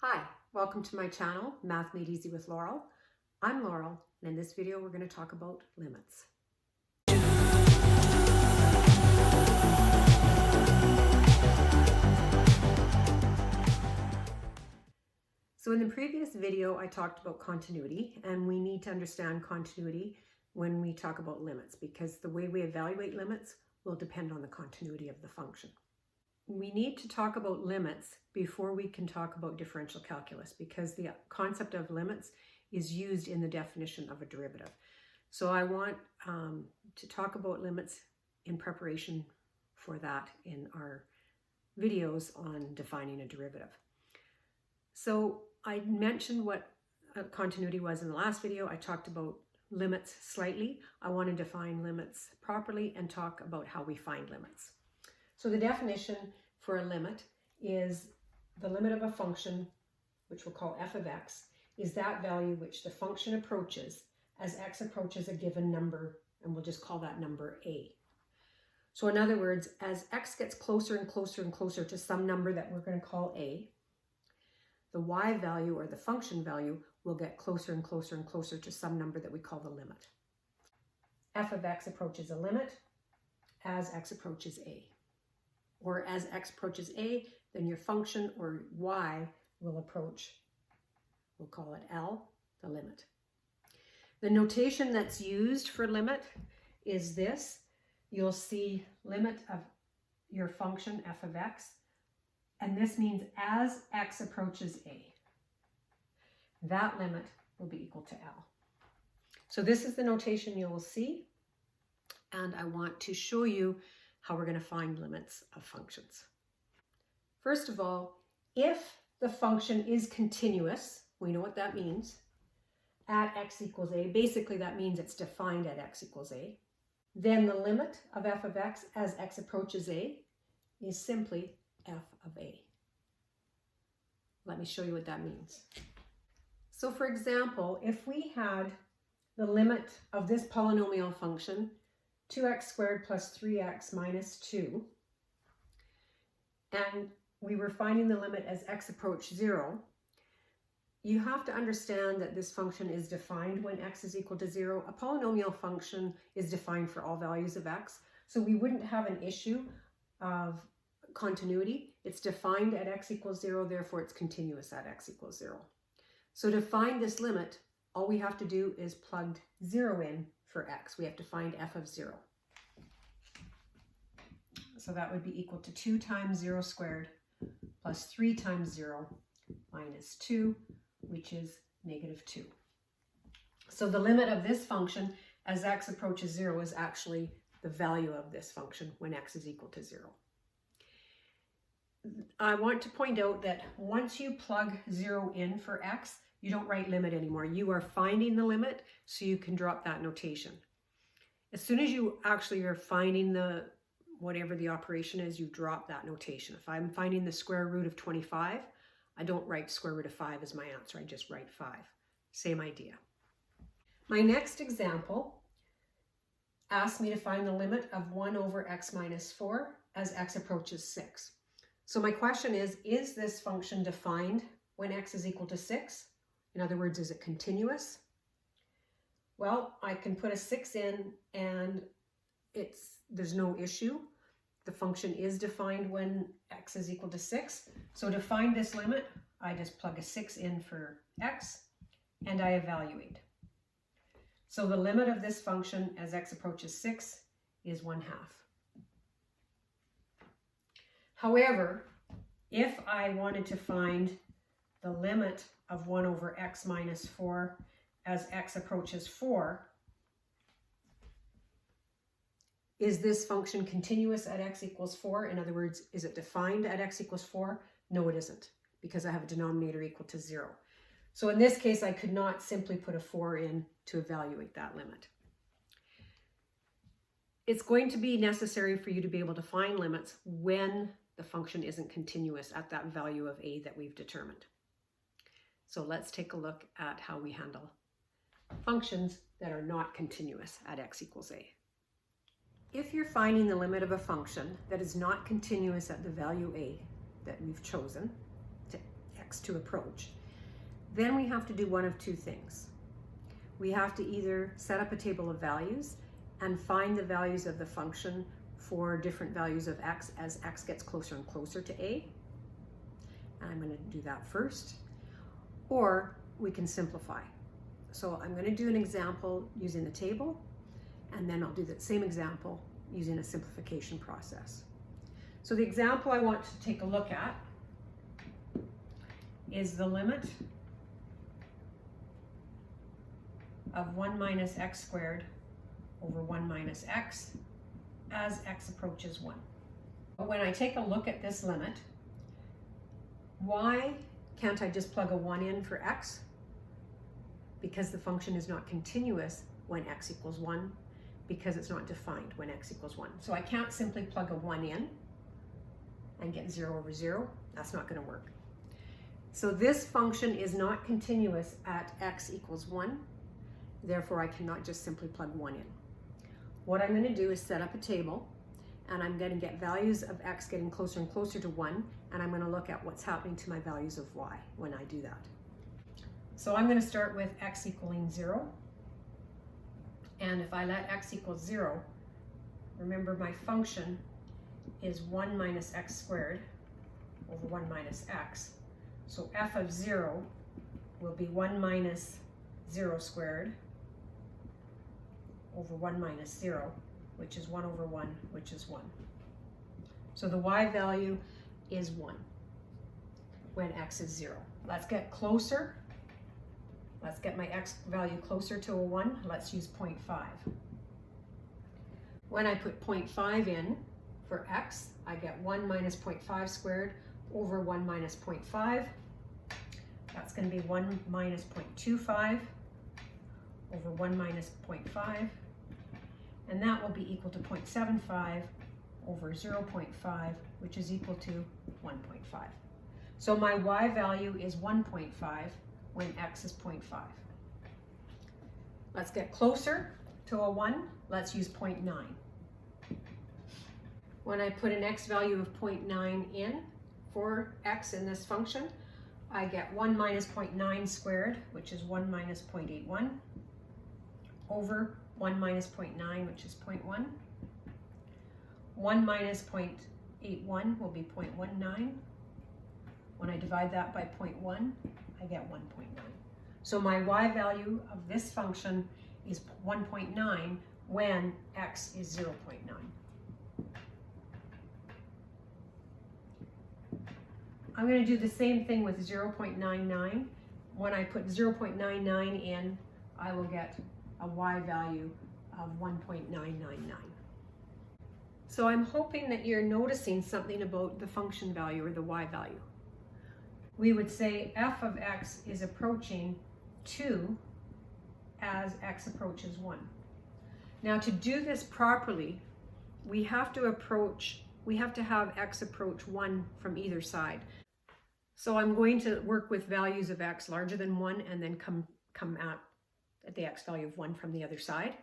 Hi, welcome to my channel, Math Made Easy with Laurel. I'm Laurel, and in this video we're going to talk about limits. So in the previous video I talked about continuity, and we need to understand continuity when we talk about limits because the way we evaluate limits will depend on the continuity of the function. We need to talk about limits before we can talk about differential calculus because the concept of limits is used in the definition of a derivative. So I want to talk about limits in preparation for that in our videos on defining a derivative. So I mentioned what continuity was in the last video. I talked about limits slightly. I want to define limits properly and talk about how we find limits. So the definition for a limit is the limit of a function, which we'll call f of x, is that value which the function approaches as x approaches a given number, and we'll just call that number a. So in other words, as x gets closer and closer and closer to some number that we're going to call a, the y value or the function value will get closer and closer and closer to some number that we call the limit. F of x approaches a limit as x approaches a. Or as x approaches a, then your function or y will approach, we'll call it L, the limit. The notation that's used for limit is this. You'll see limit of your function f of x, and this means as x approaches a, that limit will be equal to L. So this is the notation you will see, and I want to show you how we're going to find limits of functions. First of all, if the function is continuous, we know what that means, at x equals a, basically that means it's defined at x equals a, then the limit of f of x as x approaches a is simply f of a. Let me show you what that means. So for example, if we had the limit of this polynomial function 2x squared plus 3x minus 2, and we were finding the limit as x approached 0, you have to understand that this function is defined when x is equal to 0. A polynomial function is defined for all values of x, so we wouldn't have an issue of continuity. It's defined at x equals 0, therefore it's continuous at x equals 0. So to find this limit, all we have to do is plug 0 in for x. We have to find f of 0. So that would be equal to 2 times 0 squared plus 3 times 0 minus 2, which is negative 2. So the limit of this function as x approaches 0 is actually the value of this function when x is equal to 0. I want to point out that once you plug 0 in for x, you don't write limit anymore. You are finding the limit, so you can drop that notation. As soon as you actually are finding the whatever the operation is, you drop that notation. If I'm finding the square root of 25, I don't write square root of 5 as my answer. I just write 5. Same idea. My next example asks me to find the limit of 1 over x minus 4 as x approaches 6. So my question is this function defined when x is equal to 6? In other words, is it continuous? Well, I can put a 6 in and there's no issue. The function is defined when x is equal to 6. So to find this limit, I just plug a 6 in for x and I evaluate. So the limit of this function as x approaches 6 is 1/2. However, if I wanted to find the limit of 1 over x minus 4 as x approaches 4, is this function continuous at x equals 4? In other words, is it defined at x equals 4? No, it isn't, because I have a denominator equal to 0. So in this case, I could not simply put a 4 in to evaluate that limit. It's going to be necessary for you to be able to find limits when the function isn't continuous at that value of a that we've determined. So let's take a look at how we handle functions that are not continuous at x equals a. If you're finding the limit of a function that is not continuous at the value a that we've chosen, to x to approach, then we have to do one of two things. We have to either set up a table of values and find the values of the function for different values of x as x gets closer and closer to a. And I'm going to do that first. Or we can simplify. So I'm going to do an example using the table, and then I'll do the same example using a simplification process. So the example I want to take a look at is the limit of 1 minus x squared over 1 minus x as x approaches 1. But when I take a look at this limit, why can't I just plug a 1 in for x? Because the function is not continuous when x equals 1, because it's not defined when x equals 1. So I can't simply plug a 1 in and get 0 over 0. That's not going to work. So this function is not continuous at x equals 1. Therefore, I cannot just simply plug 1 in. What I'm going to do is set up a table, and I'm going to get values of x getting closer and closer to 1, and I'm going to look at what's happening to my values of y when I do that. So I'm going to start with x equaling 0. And if I let x equal 0, remember my function is 1 minus x squared over 1 minus x. So f of 0 will be 1 minus 0 squared over 1 minus 0, which is 1 over 1, which is 1. So the y value is 1 when x is 0. Let's get closer. Let's get my x value closer to a 1. Let's use 0.5. When I put 0.5 in for x, I get 1 minus 0.5 squared over 1 minus 0.5. That's going to be 1 minus 0.25 over 1 minus 0.5. And that will be equal to 0.75 over 0.5, which is equal to 1.5. So my y value is 1.5 when x is 0.5. Let's get closer to a 1. Let's use 0.9. When I put an x value of 0.9 in for x in this function, I get 1 minus 0.9 squared, which is 1 minus 0.81, over 1 minus 0.9, which is 0.1. 1 minus 0.81 will be 0.19. When I divide that by 0.1, I get 1.9. So my y value of this function is 1.9 when x is 0.9. I'm going to do the same thing with 0.99. When I put 0.99 in, I will get a y value of 1.999. So I'm hoping that you're noticing something about the function value or the y value. We would say f of x is approaching 2 as x approaches 1. Now to do this properly, we have to have x approach 1 from either side. So I'm going to work with values of x larger than 1 and then come at the x value of 1 from the other side.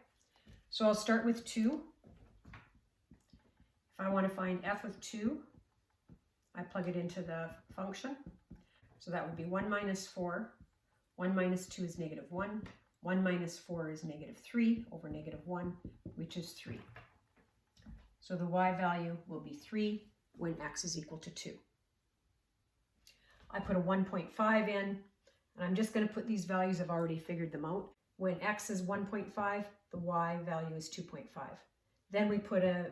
So I'll start with 2. If I want to find f of 2, I plug it into the function. So that would be 1 minus 4. 1 minus 2 is negative 1. 1 minus 4 is negative 3 over negative 1, which is 3. So the y value will be 3 when x is equal to 2. I put a 1.5 in, and I'm just going to put these values. I've already figured them out. When x is 1.5, the y value is 2.5. Then we put a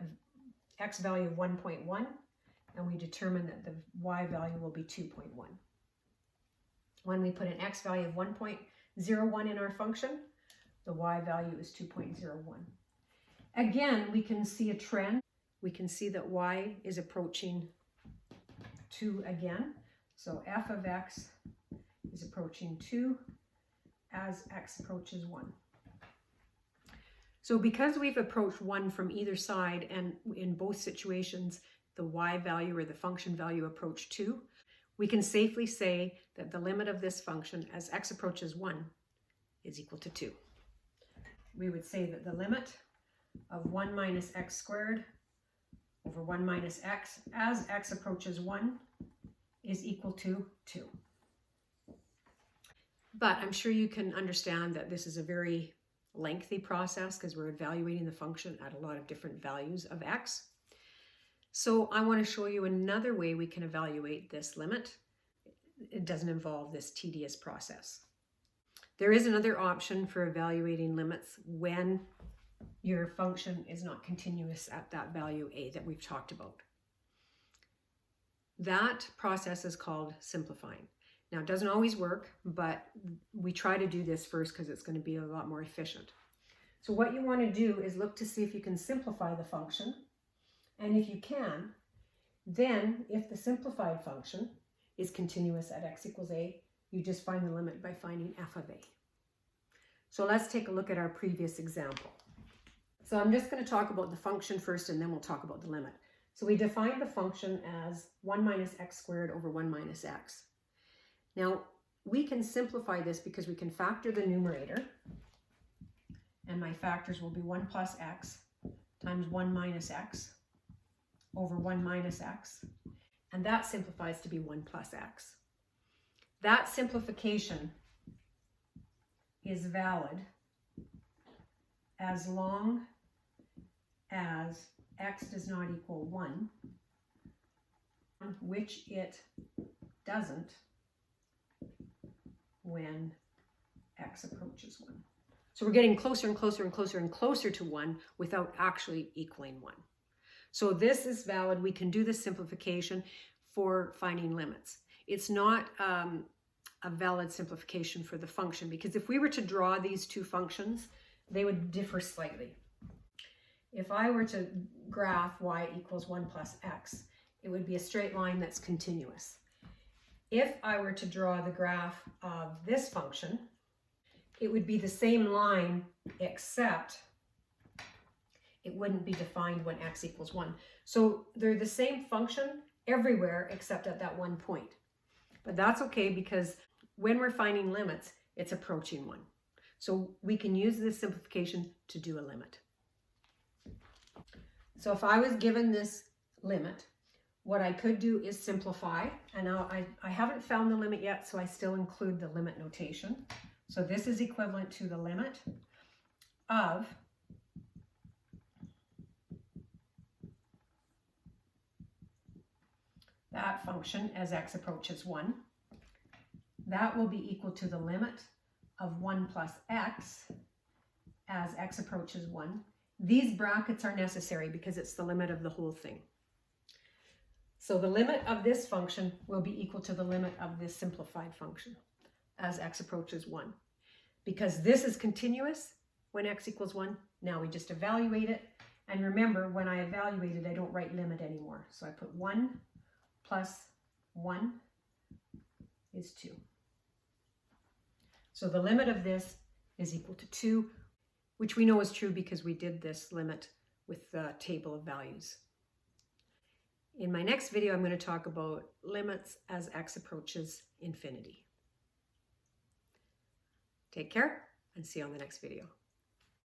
x value of 1.1, and we determine that the y value will be 2.1. When we put an x value of 1.01 in our function, the y value is 2.01. Again, we can see a trend. We can see that y is approaching 2 again. So f of x is approaching 2 as x approaches 1. So because we've approached 1 from either side, and in both situations the y value or the function value approached 2, we can safely say that the limit of this function as x approaches 1 is equal to 2. We would say that the limit of 1 minus x squared over 1 minus x as x approaches 1 is equal to 2. But I'm sure you can understand that this is a very lengthy process because we're evaluating the function at a lot of different values of x. So I want to show you another way we can evaluate this limit. It doesn't involve this tedious process. There is another option for evaluating limits when your function is not continuous at that value a that we've talked about. That process is called simplifying. Now, it doesn't always work, but we try to do this first because it's going to be a lot more efficient. So what you want to do is look to see if you can simplify the function. And if you can, then if the simplified function is continuous at x equals a, you just find the limit by finding f of a. So let's take a look at our previous example. So I'm just going to talk about the function first, and then we'll talk about the limit. So we defined the function as 1 minus x squared over 1 minus x. Now, we can simplify this because we can factor the numerator, and my factors will be 1 plus x times 1 minus x over 1 minus x, and that simplifies to be 1 plus x. That simplification is valid as long as x does not equal 1, which it doesn't when x approaches 1. So we're getting closer and closer and closer and closer to 1 without actually equaling 1. So this is valid. We can do this simplification for finding limits. It's not a valid simplification for the function, because if we were to draw these two functions, they would differ slightly. If I were to graph y equals 1 plus x, it would be a straight line that's continuous. If I were to draw the graph of this function, it would be the same line, except it wouldn't be defined when x equals 1. So they're the same function everywhere except at that one point. But that's okay, because when we're finding limits, it's approaching 1. So we can use this simplification to do a limit. So if I was given this limit, what I could do is simplify. And now I haven't found the limit yet, so I still include the limit notation. So this is equivalent to the limit of that function as x approaches 1. That will be equal to the limit of 1 plus x as x approaches 1. These brackets are necessary because it's the limit of the whole thing. So the limit of this function will be equal to the limit of this simplified function as x approaches 1. Because this is continuous when x equals 1, now we just evaluate it. And remember, when I evaluate it, I don't write limit anymore. So I put 1 plus 1 is 2. So the limit of this is equal to 2, which we know is true because we did this limit with the table of values. In my next video, I'm going to talk about limits as x approaches infinity. Take care and see you on the next video.